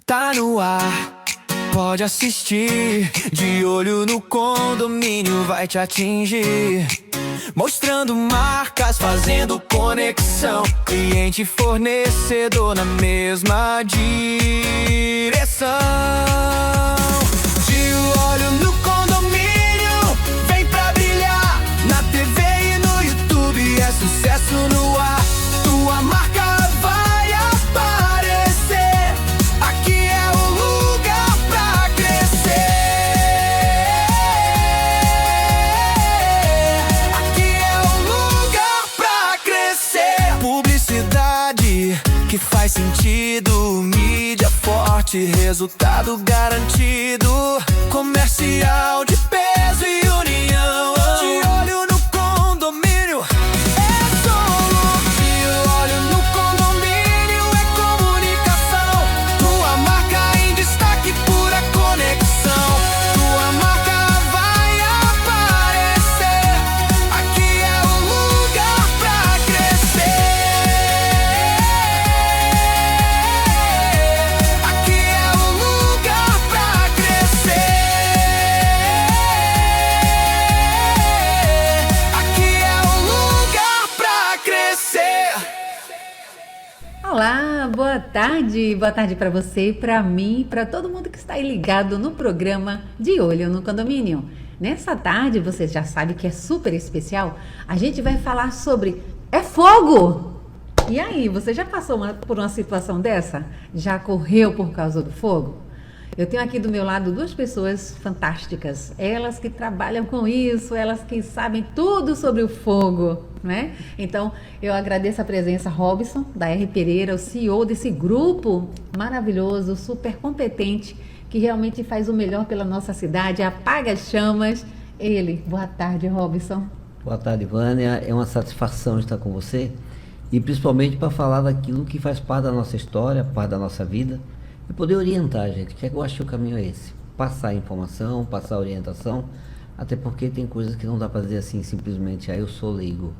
Tá no ar, pode assistir. De olho no condomínio vai te atingir. Mostrando marcas, fazendo conexão. Cliente e fornecedor na mesma direção. De olho no condomínio, vem pra brilhar. Na TV e no YouTube é sucesso no ar. Tua marca vai aparecer. Aqui é o lugar pra crescer. Aqui é o lugar pra crescer. Publicidade que faz sentido, mídia forte, resultado garantido. Comercial de peso e união. De olho no condomínio é solo. De olho no condomínio é comunicação. Tua marca em destaque, pura conexão. Tua marca vai aparecer. Aqui é o lugar pra crescer. Aqui é o lugar pra crescer. Aqui é o lugar pra crescer. Olá, boa tarde. Boa tarde para você, para mim, para todo mundo que está aí ligado no programa De Olho no Condomínio. Nessa tarde, você já sabe que é super especial. A gente vai falar sobre fogo. E aí, você já passou por uma situação dessa? Já correu por causa do fogo? Eu tenho aqui do meu lado duas pessoas fantásticas, elas que trabalham com isso, elas que sabem tudo sobre o fogo, né? Então, eu agradeço a presença Robson, da R. Pereira, o CEO desse grupo maravilhoso, super competente, que realmente faz o melhor pela nossa cidade, apaga as chamas. Ele, boa tarde, Robson. Boa tarde, Vânia. É uma satisfação estar com você e principalmente para falar daquilo que faz parte da nossa história, parte da nossa vida e poder orientar, gente. Que eu acho que o caminho é esse. Passar informação, passar orientação, até porque tem coisas que não dá para dizer assim simplesmente, eu sou leigo.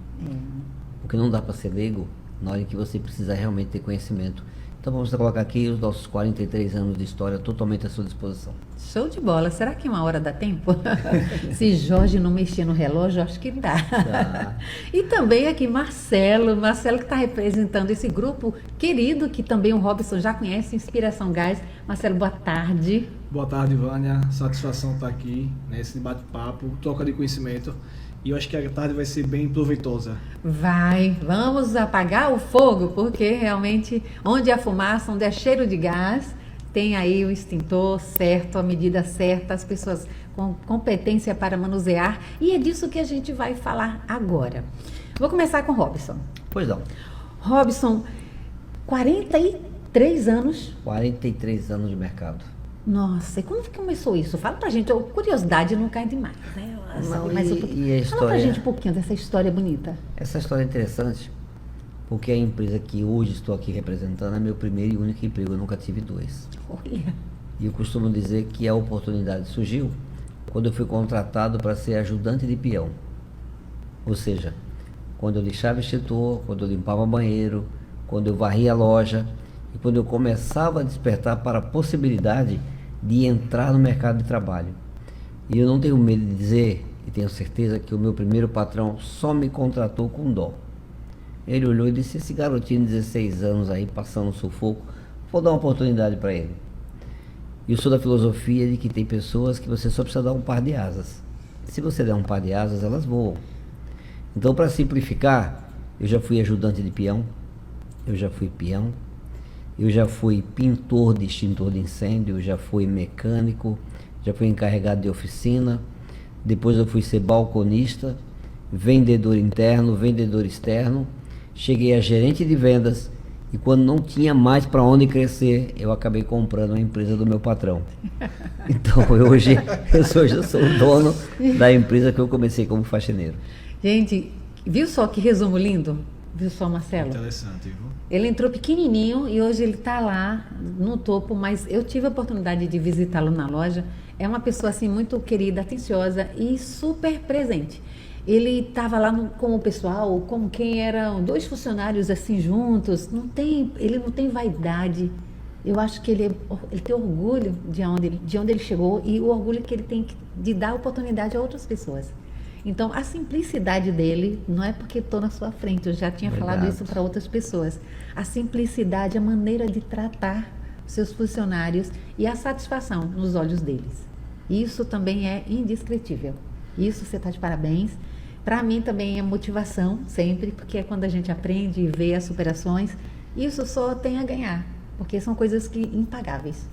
Porque não dá para ser leigo na hora em que você precisa realmente ter conhecimento. Então vamos colocar aqui os nossos 43 anos de história totalmente à sua disposição. Show de bola. Será que uma hora dá tempo? Se Jorge não mexer no relógio, acho que dá. E também aqui Marcelo que está representando esse grupo querido, que também o Robson já conhece, Inspiração Gás. Marcelo, boa tarde. Boa tarde, Vânia. Satisfação estar aqui nesse bate-papo, troca de conhecimento. E eu acho que a tarde vai ser bem proveitosa. Vamos apagar o fogo, porque realmente onde há fumaça, onde há cheiro de gás, tem aí o extintor certo, a medida certa, as pessoas com competência para manusear. E é disso que a gente vai falar agora. Vou começar com o Robson. Pois não. Robson, 43 anos. 43 anos de mercado. Nossa, e quando que começou isso? Fala pra gente, curiosidade não cai demais, né? Não, Mais um pouquinho. e a Fala pra história- gente um pouquinho dessa história bonita. Essa história é interessante porque a empresa que hoje estou aqui representando é meu primeiro e único emprego, eu nunca tive dois. Olha, E eu costumo dizer que a oportunidade surgiu quando eu fui contratado para ser ajudante de peão. Ou seja, quando eu lixava extintor, quando eu limpava banheiro, quando eu varria a loja e quando eu começava a despertar para a possibilidade de entrar no mercado de trabalho. E eu não tenho medo de dizer, e tenho certeza que o meu primeiro patrão só me contratou com dó. Ele olhou e disse, esse garotinho de 16 anos aí, passando sufoco, vou dar uma oportunidade para ele. E eu sou da filosofia de que tem pessoas que você só precisa dar um par de asas. Se você der um par de asas, elas voam. Então, para simplificar, eu já fui ajudante de peão, eu já fui peão, eu já fui pintor de extintor de incêndio, eu já fui mecânico, já fui encarregado de oficina, depois eu fui ser balconista, vendedor interno, vendedor externo, cheguei a gerente de vendas e quando não tinha mais para onde crescer, eu acabei comprando a empresa do meu patrão. Então hoje eu sou o dono da empresa que eu comecei como faxineiro. gente, viu só que resumo lindo? Viu só, Marcelo? Interessante, viu? Ele entrou pequenininho e hoje ele está lá no topo, mas eu tive a oportunidade de visitá-lo na loja. É uma pessoa assim muito querida, atenciosa e super presente. Ele estava lá com o pessoal, como quem eram dois funcionários assim juntos. Ele não tem vaidade, eu acho que ele tem orgulho de onde ele chegou e o orgulho que ele tem de dar oportunidade a outras pessoas. Então, a simplicidade dele não é porque estou na sua frente, eu já tinha falado isso para outras pessoas. A simplicidade, a maneira de tratar seus funcionários e a satisfação nos olhos deles. Isso também é indescritível. Isso você está de parabéns. Para mim também é motivação sempre, porque é quando a gente aprende e vê as superações, isso só tem a ganhar, porque são coisas que impagáveis.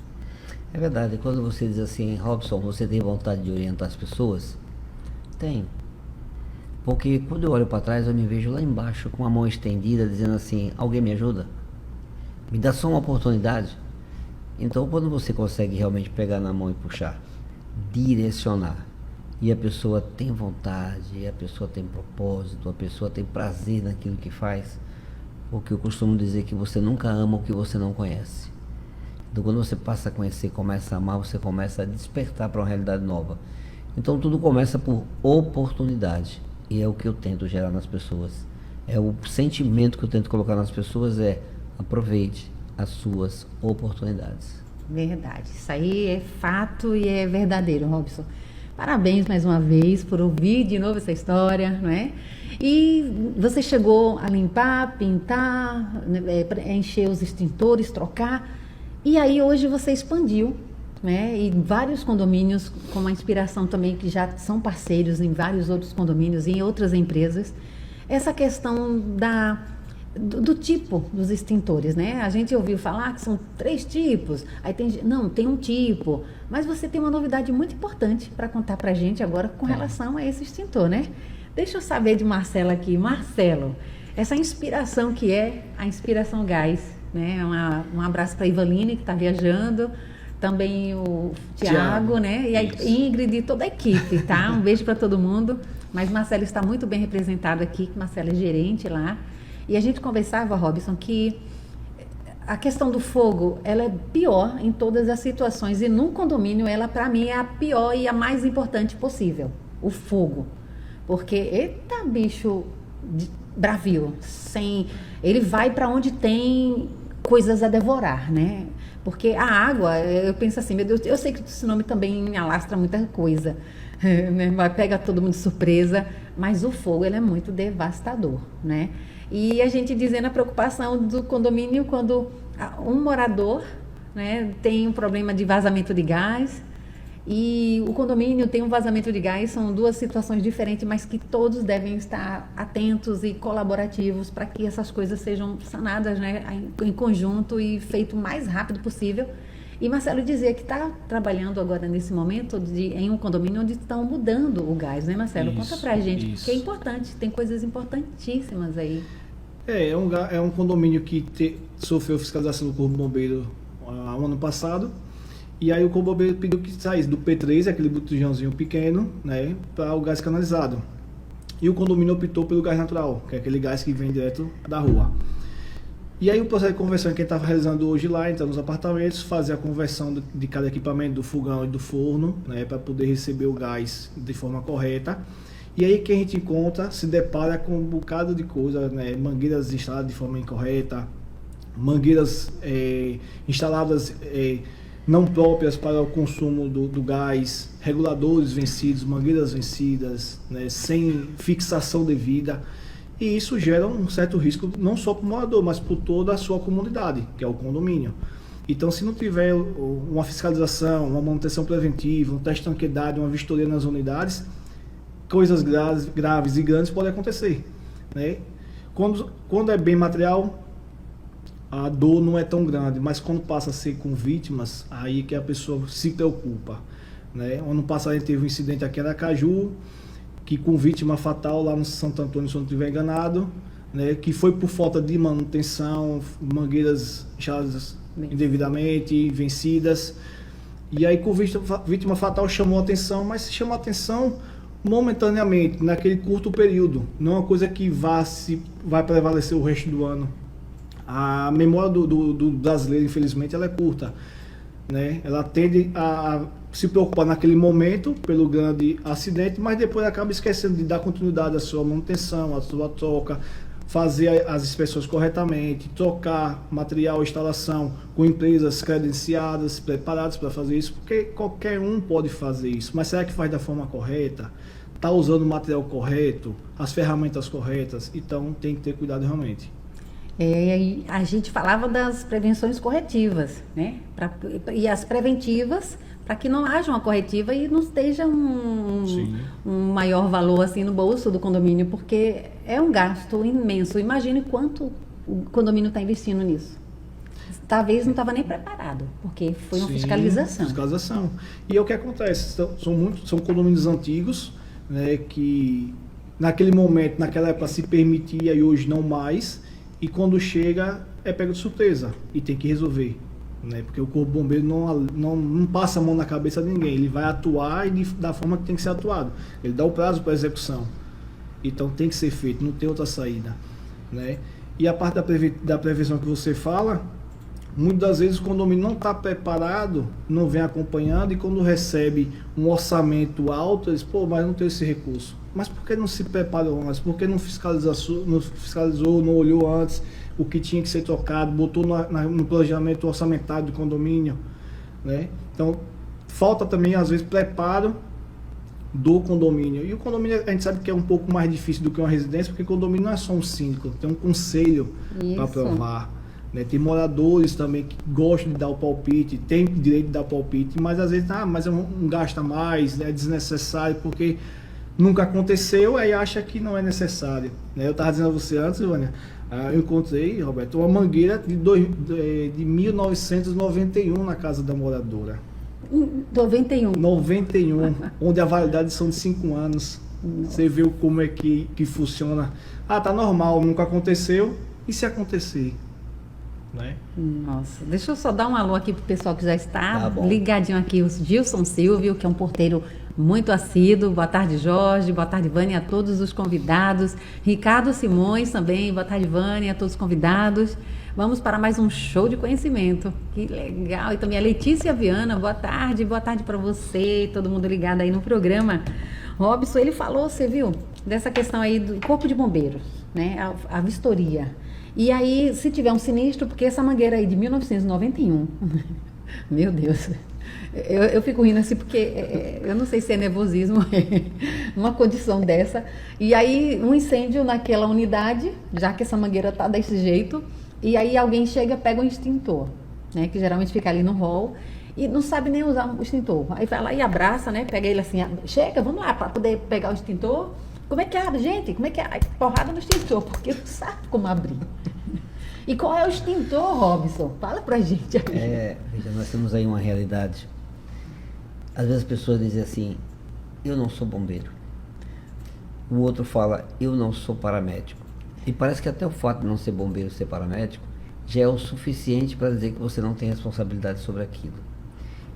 É verdade, quando você diz assim, Robson, você tem vontade de orientar as pessoas? Tenho. Porque quando eu olho para trás, eu me vejo lá embaixo com a mão estendida, dizendo assim, alguém me ajuda? Me dá só uma oportunidade? Então, quando você consegue realmente pegar na mão e puxar, direcionar, e a pessoa tem vontade, a pessoa tem propósito, a pessoa tem prazer naquilo que faz, porque eu costumo dizer que você nunca ama o que você não conhece. Então, quando você passa a conhecer, começa a amar, você começa a despertar para uma realidade nova. Então, tudo começa por oportunidade, e é o que eu tento gerar nas pessoas. É o sentimento que eu tento colocar nas pessoas, aproveite as suas oportunidades. Verdade, isso aí é fato e é verdadeiro, Robson. Parabéns mais uma vez por ouvir de novo essa história, não é? E você chegou a limpar, pintar, encher os extintores, trocar, e aí hoje você expandiu, né? E vários condomínios, com uma inspiração também que já são parceiros em vários outros condomínios e em outras empresas, essa questão do tipo dos extintores, né? A gente ouviu falar que são 3 tipos, aí tem um tipo, mas você tem uma novidade muito importante para contar para a gente agora com relação a esse extintor, né? Deixa eu saber de Marcelo aqui. Marcelo, essa inspiração que é a Inspiração Gás, né? Um abraço para a Ivaline, que está viajando, também o Tiago, né? E a Ingrid e toda a equipe, tá? Um beijo para todo mundo, mas Marcelo está muito bem representado aqui, que Marcelo é gerente lá. E a gente conversava, Robson, que a questão do fogo, ela é pior em todas as situações. E num condomínio, ela, para mim, é a pior e a mais importante possível. O fogo. Porque, eita, bicho bravio. Ele vai para onde tem coisas a devorar, né? Porque a água, eu penso assim, meu Deus, eu sei que esse nome também alastra muita coisa. Né? Pega todo mundo de surpresa. Mas o fogo, ele é muito devastador, né? E a gente dizendo a preocupação do condomínio quando um morador, né, tem um problema de vazamento de gás e o condomínio tem um vazamento de gás, são 2 situações diferentes, mas que todos devem estar atentos e colaborativos para que essas coisas sejam sanadas, né, em conjunto e feito o mais rápido possível. E Marcelo dizia que está trabalhando agora nesse momento em um condomínio onde estão mudando o gás, né, Marcelo? Conta pra gente, porque é importante, tem coisas importantíssimas aí. É um condomínio que sofreu fiscalização do Corpo de Bombeiro há um ano passado, e aí o Corpo de Bombeiro pediu que saísse do P3, aquele botijãozinho pequeno, né, para o gás canalizado. E o condomínio optou pelo gás natural, que é aquele gás que vem direto da rua. E aí o processo de conversão que a gente estava realizando hoje lá, entrando nos apartamentos, fazer a conversão de cada equipamento, do fogão e do forno, né, para poder receber o gás de forma correta. E aí que a gente encontra, se depara com um bocado de coisa, né, mangueiras instaladas de forma incorreta, mangueiras instaladas não próprias para o consumo do gás, reguladores vencidos, mangueiras vencidas, né, sem fixação devida. E isso gera um certo risco não só para o morador, mas para toda a sua comunidade, que é o condomínio. Então, se não tiver uma fiscalização, uma manutenção preventiva, um teste de tanquedade, uma vistoria nas unidades, coisas graves e grandes podem acontecer, né? Quando é bem material, a dor não é tão grande, mas quando passa a ser com vítimas, aí que a pessoa se preocupa, né? Ano passado a gente teve um incidente aqui em Aracaju, que com vítima fatal lá no Santo Antônio, se eu não estiver enganado, né, que foi por falta de manutenção, mangueiras inchaladas indevidamente, vencidas. E aí com vítima fatal chamou a atenção, mas se chamou a atenção momentaneamente, naquele curto período, não é uma coisa que vai prevalecer o resto do ano. A memória do brasileiro, infelizmente, ela é curta, né? Ela tende a se preocupar naquele momento pelo grande acidente, mas depois acaba esquecendo de dar continuidade à sua manutenção, à sua troca, fazer as inspeções corretamente, trocar material, instalação com empresas credenciadas, preparadas para fazer isso, porque qualquer um pode fazer isso, mas será que faz da forma correta? Está usando o material correto, as ferramentas corretas? Então tem que ter cuidado realmente. E a gente falava das prevenções corretivas, né? E as preventivas, para que não haja uma corretiva e não esteja um maior valor assim no bolso do condomínio, porque é um gasto imenso. Imagine quanto o condomínio está investindo nisso. Talvez não estava nem preparado, porque foi uma fiscalização. Fiscalização. E é o que acontece, são condomínios antigos, né, que naquele momento, naquela época se permitia e hoje não mais, e quando chega é pego de surpresa e tem que resolver. Né? Porque o Corpo de Bombeiro não passa a mão na cabeça de ninguém, ele vai atuar da forma que tem que ser atuado. Ele dá o prazo para execução. Então tem que ser feito, não tem outra saída. Né? E a parte da prevenção que você fala, muitas das vezes o condomínio não está preparado, não vem acompanhando, e quando recebe um orçamento alto, eles, mas não tem esse recurso. Mas por que não se preparou antes? Por que não fiscalizou, não olhou antes o que tinha que ser trocado, botou no planejamento orçamentário do condomínio? Né? Então, falta também, às vezes, preparo do condomínio. E o condomínio, a gente sabe que é um pouco mais difícil do que uma residência, porque o condomínio não é só um síndico, tem um conselho para aprovar. Né? Tem moradores também que gostam de dar o palpite, tem direito de dar palpite, mas às vezes, mas é um gasto a mais, é desnecessário, porque nunca aconteceu, aí acha que não é necessário. Né? Eu estava dizendo a você antes, Ivânia, eu encontrei, Roberto, uma mangueira de 1991 na casa da moradora. 91. 91, onde a validade são de 5 anos. Nossa. Você vê como é que funciona. Tá normal, nunca aconteceu. E se acontecer? Né? Nossa, deixa eu só dar um alô aqui pro pessoal que já está ligadinho aqui, o Gilson Silvio, que é um porteiro muito assíduo. Boa tarde, Jorge, boa tarde, Vânia, a todos os convidados. Ricardo Simões também, boa tarde, Vânia, a todos os convidados. Vamos para mais um show de conhecimento. Que legal. E também a Letícia Viana, boa tarde para você, todo mundo ligado aí no programa. Robson, ele falou, você viu, dessa questão aí do Corpo de Bombeiros, né, a vistoria. E aí, se tiver um sinistro, porque essa mangueira aí de 1991, meu Deus, eu fico rindo assim, porque eu não sei se é nervosismo, uma condição dessa. E aí, um incêndio naquela unidade, já que essa mangueira tá desse jeito, e aí alguém chega, pega um extintor, né, que geralmente fica ali no hall, e não sabe nem usar o extintor. Aí vai lá e abraça, né, pega ele assim, chega, vamos lá, para poder pegar o extintor. Como é que abre, gente? Como é que abre? Porrada no extintor, porque não sabe como abrir. E qual é o extintor, Robson? Fala pra gente aqui. Veja, nós temos aí uma realidade. Às vezes as pessoas dizem assim, eu não sou bombeiro. O outro fala, eu não sou paramédico. E parece que até o fato de não ser bombeiro, ser paramédico, já é o suficiente para dizer que você não tem responsabilidade sobre aquilo.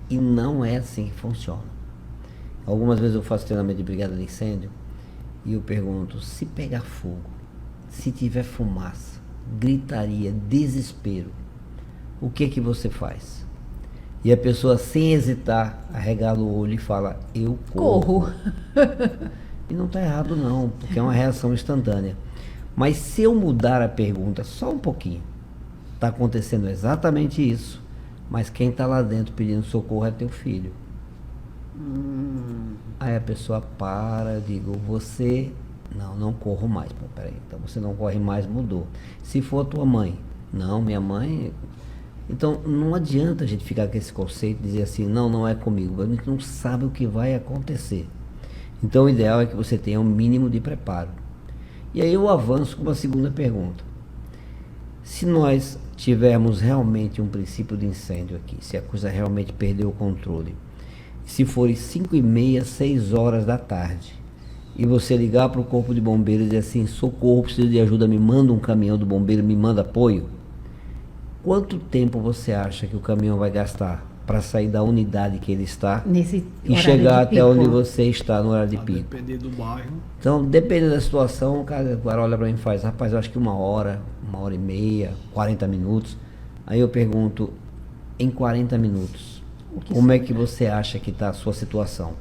E não é assim que funciona. Algumas vezes eu faço treinamento de brigada de incêndio, e eu pergunto, se pegar fogo, se tiver fumaça, gritaria, desespero, o que você faz? E a pessoa, sem hesitar, arregala o olho e fala, eu corro. E não está errado não, porque é uma reação instantânea. Mas se eu mudar a pergunta só um pouquinho, está acontecendo exatamente isso, mas quem está lá dentro pedindo socorro é teu filho. Aí a pessoa para, eu digo, você, não corro mais. Peraí, então você não corre mais, mudou. Se for tua mãe, não, minha mãe. Então não adianta a gente ficar com esse conceito e dizer assim, não é comigo, a gente não sabe o que vai acontecer. Então o ideal é que você tenha um mínimo de preparo. E aí eu avanço com uma segunda pergunta. Se nós tivermos realmente um princípio de incêndio aqui, se a coisa realmente perdeu o controle, se forem 5h30, 6 horas da tarde, e você ligar para o Corpo de Bombeiros e dizer assim, socorro, preciso de ajuda, me manda um caminhão do bombeiro, me manda apoio, quanto tempo você acha que o caminhão vai gastar para sair da unidade que ele está e chegar até onde você está no horário de pico? Depender do bairro. Então, dependendo da situação, o cara olha para mim e faz, rapaz, eu acho que 1 hora, 1h30, 40 minutos. Aí eu pergunto, em 40 minutos, como é que você acha que está a sua situação?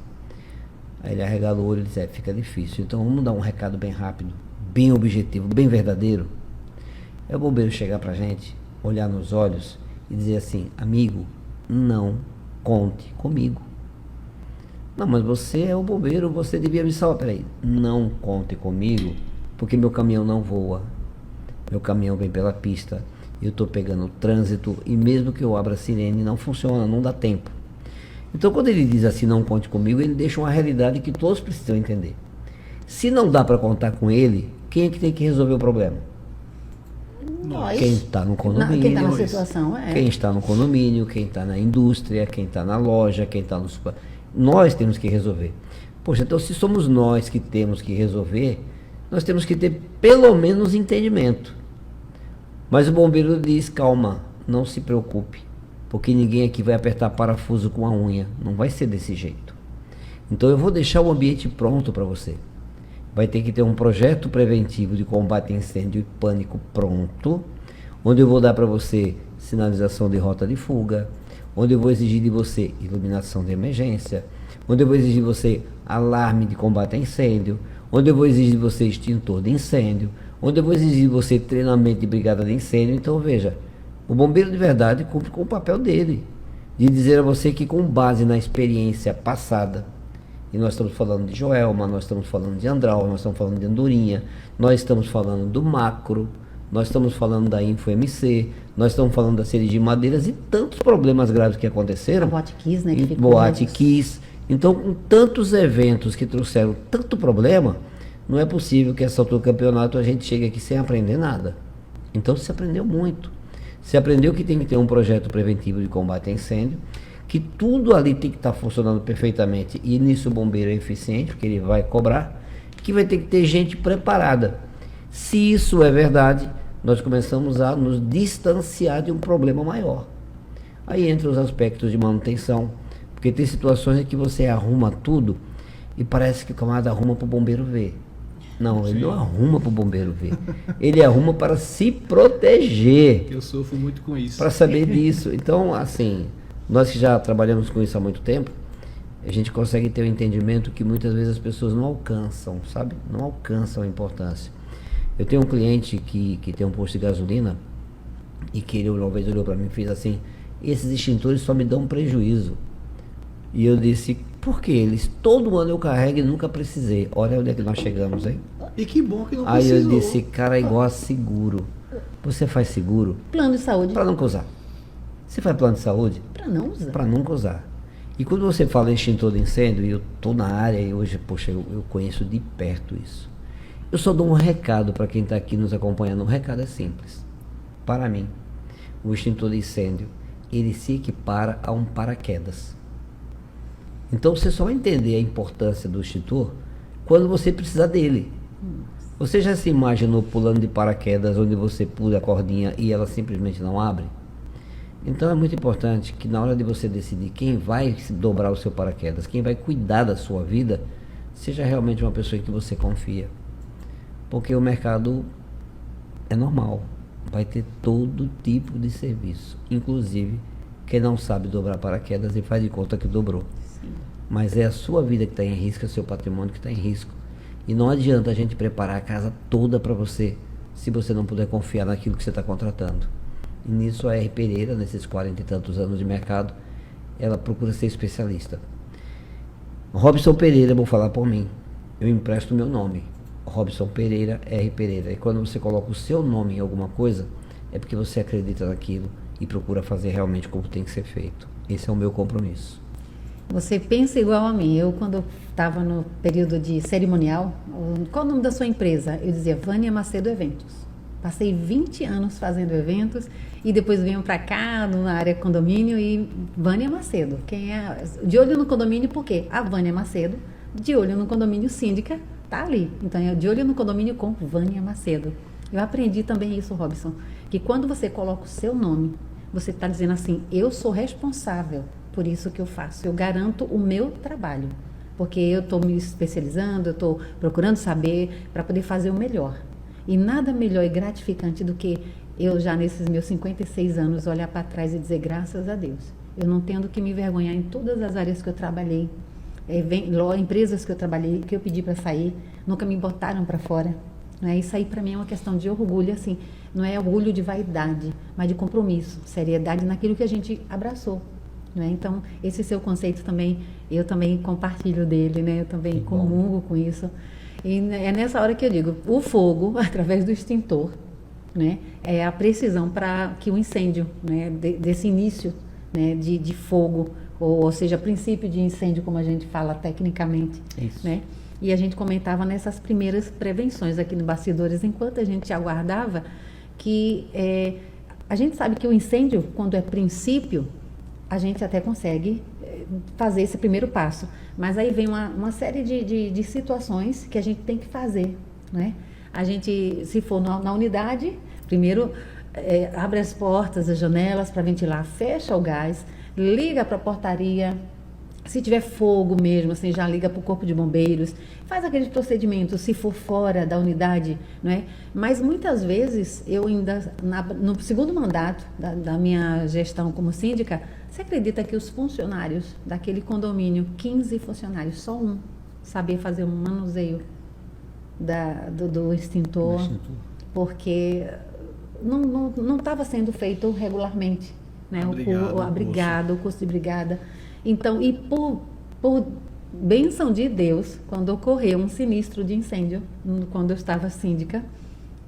Aí ele arregala o olho e diz, fica difícil. Então vamos dar um recado bem rápido, bem objetivo, bem verdadeiro, é o bombeiro chegar pra gente, olhar nos olhos e dizer assim: amigo, não conte comigo. Não, mas você é o bombeiro, você devia me salvar. Peraí, não conte comigo, porque meu caminhão não voa. Meu caminhão vem pela pista, eu estou pegando o trânsito, e mesmo que eu abra a sirene, não funciona, não dá tempo. Então, quando ele diz assim, não conte comigo, ele deixa uma realidade que todos precisam entender. Se não dá para contar com ele, quem é que tem que resolver o problema? Nós. Quem está no condomínio. Quem está na situação, Quem está no condomínio, quem está na indústria, quem está na loja, quem está no super... Nós temos que resolver. Poxa, então se somos nós que temos que resolver, nós temos que ter pelo menos entendimento. Mas o bombeiro diz: calma, não se preocupe, porque ninguém aqui vai apertar parafuso com a unha. Não vai ser desse jeito. Então eu vou deixar o ambiente pronto para você. Vai ter que ter um projeto preventivo de combate a incêndio e pânico pronto, onde eu vou dar para você sinalização de rota de fuga, onde eu vou exigir de você iluminação de emergência, onde eu vou exigir de você alarme de combate a incêndio, onde eu vou exigir de você extintor de incêndio, onde eu vou exigir de você treinamento de brigada de incêndio. Então veja, o bombeiro de verdade cumpre com o papel dele, de dizer a você que, com base na experiência passada, e nós estamos falando de Joelma, nós estamos falando de Andral, nós estamos falando de Andorinha, nós estamos falando do Macro, nós estamos falando da InfoMC, nós estamos falando da série de Madeiras e tantos problemas graves que aconteceram. A Boate Kiss, né? Que ficou Boate Kiss. Então, com tantos eventos que trouxeram tanto problema, não é possível que essa altura do campeonato a gente chegue aqui sem aprender nada. Então, se aprendeu muito. Se aprendeu que tem que ter um projeto preventivo de combate a incêndio, que tudo ali tem que estar funcionando perfeitamente, e nisso o bombeiro é eficiente, porque ele vai cobrar, que vai ter que ter gente preparada. Se isso é verdade, nós começamos a nos distanciar de um problema maior. Aí entra os aspectos de manutenção, porque tem situações em que você arruma tudo e parece que o camarada arruma para o bombeiro ver. Não, ele não arruma para o bombeiro ver. Ele arruma para se proteger. Eu sofro muito com isso. Para saber disso. Então, assim, nós que já trabalhamos com isso há muito tempo, a gente consegue ter o entendimento que muitas vezes as pessoas não alcançam, sabe? Não alcançam a importância. Eu tenho um cliente que tem um posto de gasolina e que ele uma vez olhou para mim e fez assim: esses extintores só me dão prejuízo. E eu disse: por que eles? Todo ano eu carrego e nunca precisei. Olha onde é que nós chegamos, hein? E que bom que não Aí precisou. eu disse: cara, é igual a seguro. Você faz seguro Plano de saúde. para nunca usar. Você faz plano de saúde Para não usar. para nunca usar. E quando você fala em extintor de incêndio, e eu estou na área e hoje, poxa, eu conheço de perto isso. Eu só dou um recado para quem está aqui nos acompanhando. Um recado é simples. Para mim, o extintor de incêndio, ele se equipara a um paraquedas. Então você só vai entender a importância do extintor quando você precisar dele. Você já se imaginou pulando de paraquedas onde você pula a cordinha e ela simplesmente não abre? Então é muito importante que na hora de você decidir quem vai dobrar o seu paraquedas, quem vai cuidar da sua vida, seja realmente uma pessoa em que você confia. Porque o mercado é normal, vai ter todo tipo de serviço, inclusive quem não sabe dobrar paraquedas e faz de conta que dobrou. Sim. Mas é a sua vida que está em risco, é o seu patrimônio que está em risco. E não adianta a gente preparar a casa toda para você, se você não puder confiar naquilo que você está contratando. E nisso a R. Pereira, nesses 40 e tantos anos de mercado, ela procura ser especialista. Robson Pereira, vou falar por mim, eu empresto meu nome. Robson Pereira, R. Pereira. E quando você coloca o seu nome em alguma coisa, é porque você acredita naquilo e procura fazer realmente como tem que ser feito. Esse é o meu compromisso. Você pensa igual a mim. Eu, quando estava no período de cerimonial, qual o nome da sua empresa? Eu dizia Vânia Macedo Eventos. Passei 20 anos fazendo eventos e depois venho para cá, na área condomínio, e Vânia Macedo. Quem é? De olho no condomínio, por quê? A Vânia Macedo, de olho no condomínio síndica, tá ali. Então, é de olho no condomínio com Vânia Macedo. Eu aprendi também isso, Robson, que quando você coloca o seu nome, você está dizendo assim: eu sou responsável por isso que eu faço, eu garanto o meu trabalho, porque eu estou me especializando, eu estou procurando saber para poder fazer o melhor. E nada melhor e gratificante do que eu já nesses meus 56 anos olhar para trás e dizer graças a Deus. Eu não tendo que me envergonhar em todas as áreas que eu trabalhei, empresas que eu trabalhei, que eu pedi para sair, nunca me botaram para fora. Né? Isso aí para mim é uma questão de orgulho, assim, não é orgulho de vaidade, mas de compromisso, seriedade naquilo que a gente abraçou. Né? Então, esse seu conceito também, eu também compartilho dele, né? Eu também comungo com isso. E é nessa hora que eu digo, o fogo, através do extintor, né? É a precisão para que o incêndio, né? Desse início, né? de fogo, ou seja, princípio de incêndio, como a gente fala tecnicamente. Isso. Né? E a gente comentava nessas primeiras prevenções aqui no Bastidores, enquanto a gente aguardava, que a gente sabe que o incêndio, quando é princípio, a gente até consegue fazer esse primeiro passo. Mas aí vem uma série de situações que a gente tem que fazer. Né? A gente, se for na unidade, primeiro abre as portas, as janelas para ventilar, fecha o gás, liga para a portaria. Se tiver fogo mesmo, assim, já liga para o corpo de bombeiros, faz aquele procedimento, se for fora da unidade, não é? Mas muitas vezes, eu ainda, no segundo mandato da minha gestão como síndica, você acredita que os funcionários daquele condomínio, 15 funcionários, só um sabia fazer um manuseio do extintor, porque não estava sendo feito regularmente, né? O curso de brigada. Então, e por bênção de Deus, quando ocorreu um sinistro de incêndio, quando eu estava síndica,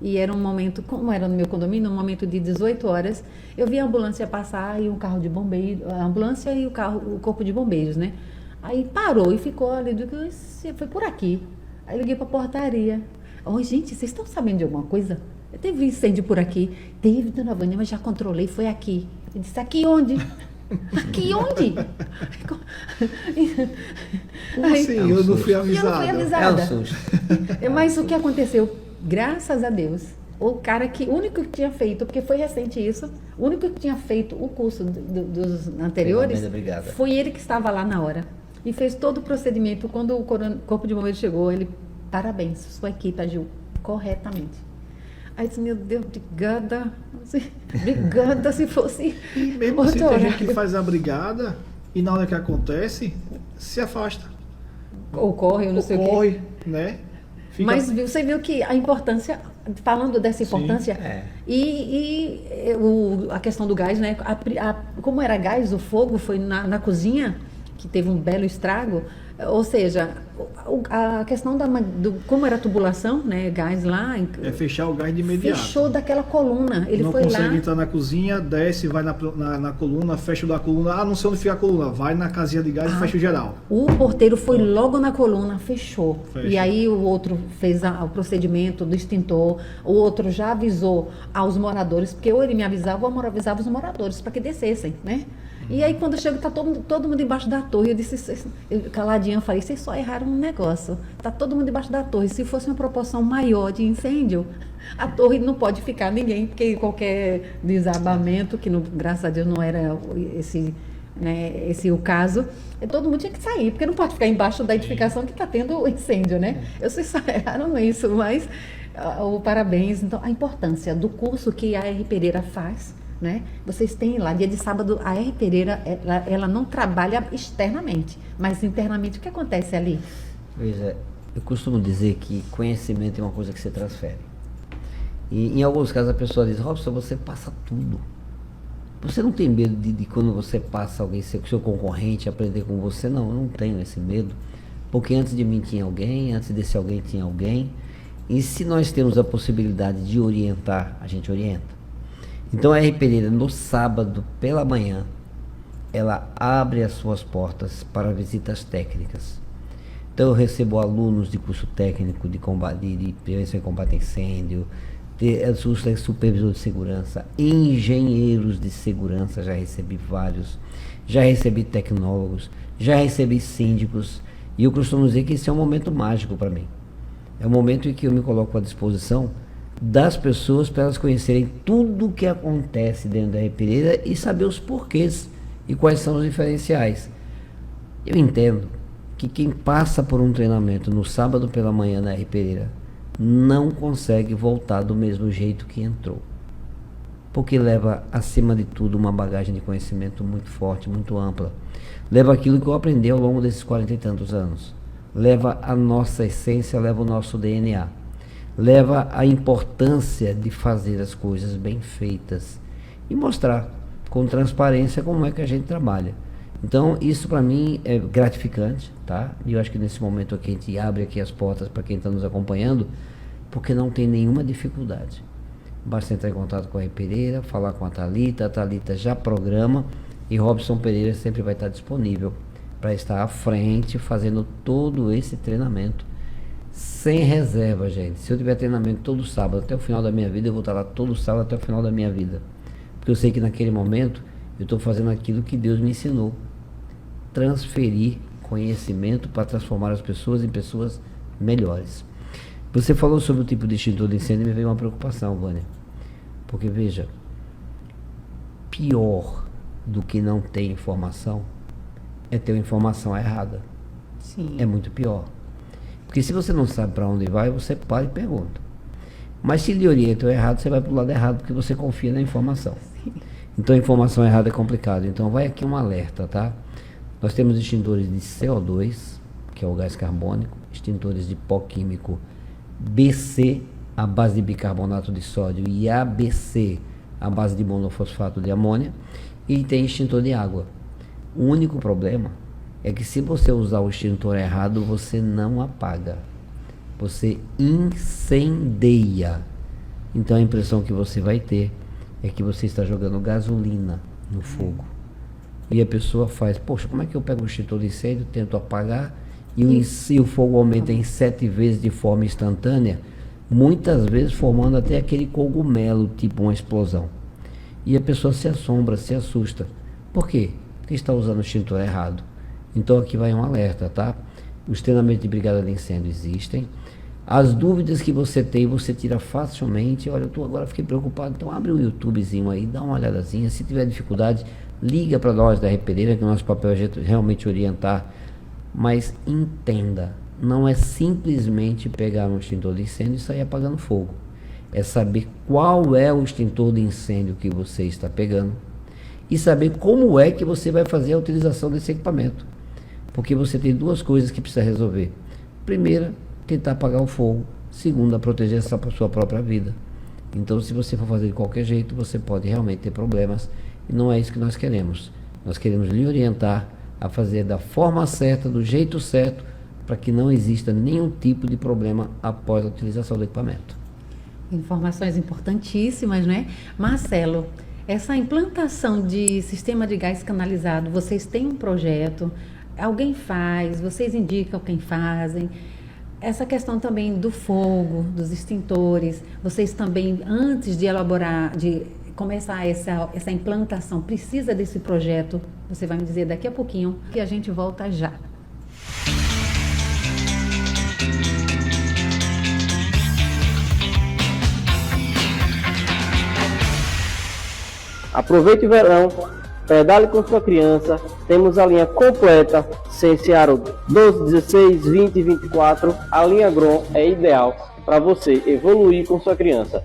e era um momento, como era no meu condomínio, um momento de 18 horas, eu vi a ambulância passar e um carro de bombeiro, a ambulância e o corpo de bombeiros, né? Aí parou e ficou ali, eu digo, foi por aqui. Aí liguei para a portaria. Oi, gente, vocês estão sabendo de alguma coisa? Teve incêndio por aqui? Teve, dona Vânia, mas já controlei, foi aqui. Eu disse, aqui onde? Aqui onde? Como assim? Eu não fui avisada. Eu não fui avisada. É um susto. Mas o que aconteceu? Graças a Deus, o único que tinha feito, porque foi recente isso, o único que tinha feito o curso dos anteriores, foi ele que estava lá na hora. E fez todo o procedimento. Quando o corpo de bombeiros chegou, ele, parabéns, sua equipe agiu corretamente. Aí disse, meu Deus, obrigada se fosse. E mesmo assim, tem gente que faz a brigada e na hora que acontece, se afasta. Ocorre, eu não sei o quê. Ocorre, né? Mas você viu que a importância, falando dessa importância, a questão do gás, né? Como era gás, o fogo foi na cozinha, que teve um belo estrago. Ou seja, a questão como era a tubulação, né, gás lá... É fechar o gás de imediato. Fechou daquela coluna. Ele foi lá... Não consegue entrar na cozinha, desce, vai na coluna, fecha o da coluna. Não sei onde fica a coluna. Vai na casinha de gás e fecha o geral. O porteiro foi logo na coluna, fechou. E aí o outro fez o procedimento do extintor. O outro já avisou aos moradores, porque ou ele me avisava ou eu avisava os moradores para que descessem, né? E aí, quando chega, está todo mundo embaixo da torre. Eu disse, caladinha, eu falei, vocês só erraram um negócio. Está todo mundo embaixo da torre. Se fosse uma proporção maior de incêndio, a torre não pode ficar ninguém, porque qualquer desabamento, que graças a Deus não era esse o caso, todo mundo tinha que sair, porque não pode ficar embaixo da edificação que está tendo incêndio, né? Vocês só erraram isso, mas parabéns. Então, a importância do curso que a R. Pereira faz, né? Vocês têm lá, dia de sábado, a R. Pereira, ela não trabalha externamente, mas internamente. O que acontece ali? Pois é, eu costumo dizer que conhecimento é uma coisa que você transfere. E em alguns casos a pessoa diz, Robson, você passa tudo. Você não tem medo de quando você passa alguém, seu concorrente, aprender com você? Não, eu não tenho esse medo. Porque antes de mim tinha alguém, antes desse alguém tinha alguém. E se nós temos a possibilidade de orientar, a gente orienta. Então a R. Pereira, no sábado pela manhã, ela abre as suas portas para visitas técnicas. Então eu recebo alunos de curso técnico de prevenção e combate a incêndio, supervisor de segurança, engenheiros de segurança, já recebi vários, já recebi tecnólogos, já recebi síndicos, e eu costumo dizer que esse é um momento mágico para mim. É um momento em que eu me coloco à disposição das pessoas para elas conhecerem tudo o que acontece dentro da R. Pereira e saber os porquês e quais são os diferenciais. Eu entendo que quem passa por um treinamento no sábado pela manhã na R. Pereira não consegue voltar do mesmo jeito que entrou, porque leva acima de tudo uma bagagem de conhecimento muito forte, muito ampla, leva aquilo que eu aprendi ao longo desses 40 e tantos anos, leva a nossa essência, leva o nosso DNA, leva à importância de fazer as coisas bem feitas e mostrar com transparência como é que a gente trabalha. Então, isso para mim é gratificante, tá? E eu acho que nesse momento aqui a gente abre aqui as portas para quem está nos acompanhando, porque não tem nenhuma dificuldade. Basta entrar em contato com a Pereira, falar com a Thalita já programa, e Robson Pereira sempre vai estar disponível para estar à frente, fazendo todo esse treinamento, sem reserva, gente. Se eu tiver treinamento todo sábado até o final da minha vida, eu vou estar lá todo sábado até o final da minha vida. Porque eu sei que naquele momento eu estou fazendo aquilo que Deus me ensinou. Transferir conhecimento para transformar as pessoas em pessoas melhores. Você falou sobre o tipo de extintor de incêndio e me veio uma preocupação, Vânia. Porque veja, pior do que não ter informação é ter uma informação errada. Sim. É muito pior. Porque se você não sabe para onde vai, você para e pergunta. Mas se lhe orientam errado, você vai para o lado errado porque você confia na informação. Sim. Então a informação errada é complicado. Então vai aqui um alerta, tá? Nós temos extintores de CO2, que é o gás carbônico, extintores de pó químico BC, à base de bicarbonato de sódio, e ABC, à base de monofosfato de amônia, e tem extintor de água. O único problema é que se você usar o extintor errado, você não apaga, você incendeia. Então a impressão que você vai ter é que você está jogando gasolina no fogo. E a pessoa faz, poxa, como é que eu pego o extintor de incêndio, tento apagar, e o fogo aumenta em 7 vezes de forma instantânea, muitas vezes formando até aquele cogumelo, tipo uma explosão. E a pessoa se assombra, se assusta. Por quê? Porque está usando o extintor errado. Então aqui vai um alerta, tá? Os treinamentos de brigada de incêndio existem. As dúvidas que você tem, você tira facilmente. Olha, eu agora fiquei preocupado, então abre um YouTubezinho aí, dá uma olhadazinha. Se tiver dificuldade, liga para nós da Pereira, que o nosso papel é realmente orientar. Mas entenda, não é simplesmente pegar um extintor de incêndio e sair apagando fogo. É saber qual é o extintor de incêndio que você está pegando e saber como é que você vai fazer a utilização desse equipamento. Porque você tem duas coisas que precisa resolver. Primeira, tentar apagar o fogo. Segunda, proteger essa sua própria vida. Então, se você for fazer de qualquer jeito, você pode realmente ter problemas. E não é isso que nós queremos. Nós queremos lhe orientar a fazer da forma certa, do jeito certo, para que não exista nenhum tipo de problema após a utilização do equipamento. Informações importantíssimas, né? Marcelo, essa implantação de sistema de gás canalizado, vocês têm um projeto, alguém faz, vocês indicam quem fazem. Essa questão também do fogo, dos extintores, vocês também, antes de elaborar, de começar essa implantação, precisa desse projeto? Você vai me dizer daqui a pouquinho, que a gente volta já. Aproveite o verão, pedale com sua criança. Temos a linha completa, Sensearo 12, 16, 20 e 24. A linha Grom é ideal para você evoluir com sua criança.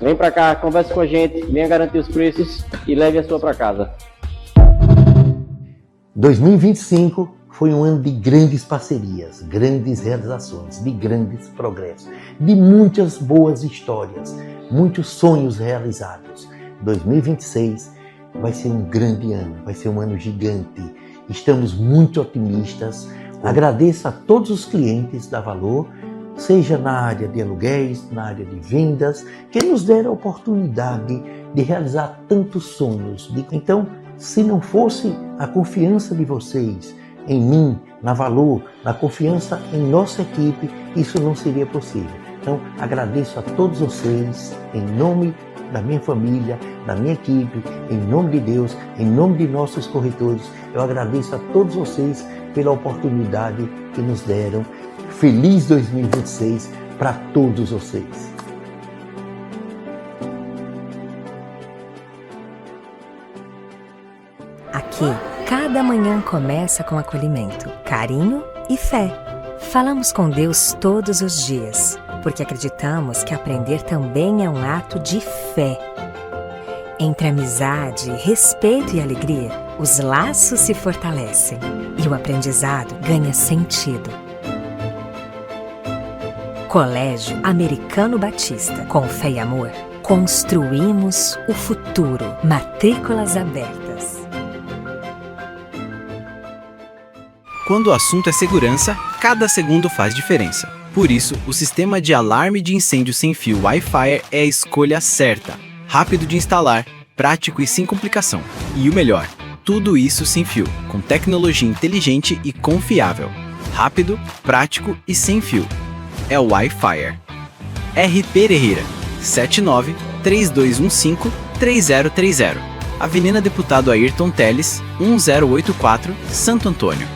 Vem para cá, converse com a gente, venha garantir os preços e leve a sua para casa. 2025 foi um ano de grandes parcerias, grandes realizações, de grandes progressos, de muitas boas histórias, muitos sonhos realizados. 2026 vai ser um grande ano, vai ser um ano gigante. Estamos muito otimistas. Agradeço a todos os clientes da Valor, seja na área de aluguéis, na área de vendas, que nos deram a oportunidade de realizar tantos sonhos. Então, se não fosse a confiança de vocês em mim, na Valor, na confiança em nossa equipe, isso não seria possível. Então, agradeço a todos vocês, em nome da minha família, da minha equipe, em nome de Deus, em nome de nossos corretores. Eu agradeço a todos vocês pela oportunidade que nos deram. Feliz 2026 para todos vocês. Aqui, cada manhã começa com acolhimento, carinho e fé. Falamos com Deus todos os dias, porque acreditamos que aprender também é um ato de fé. Entre amizade, respeito e alegria, os laços se fortalecem e o aprendizado ganha sentido. Colégio Americano Batista. Com fé e amor, construímos o futuro. Matrículas abertas. Quando o assunto é segurança, cada segundo faz diferença. Por isso, o sistema de alarme de incêndio sem fio Wi-Fi é a escolha certa. Rápido de instalar, prático e sem complicação. E o melhor, tudo isso sem fio, com tecnologia inteligente e confiável. Rápido, prático e sem fio. É o Wi-Fi. R. Pereira, 79-3215-3030. Avenida Deputado Ayrton Teles, 1084, Santo Antônio.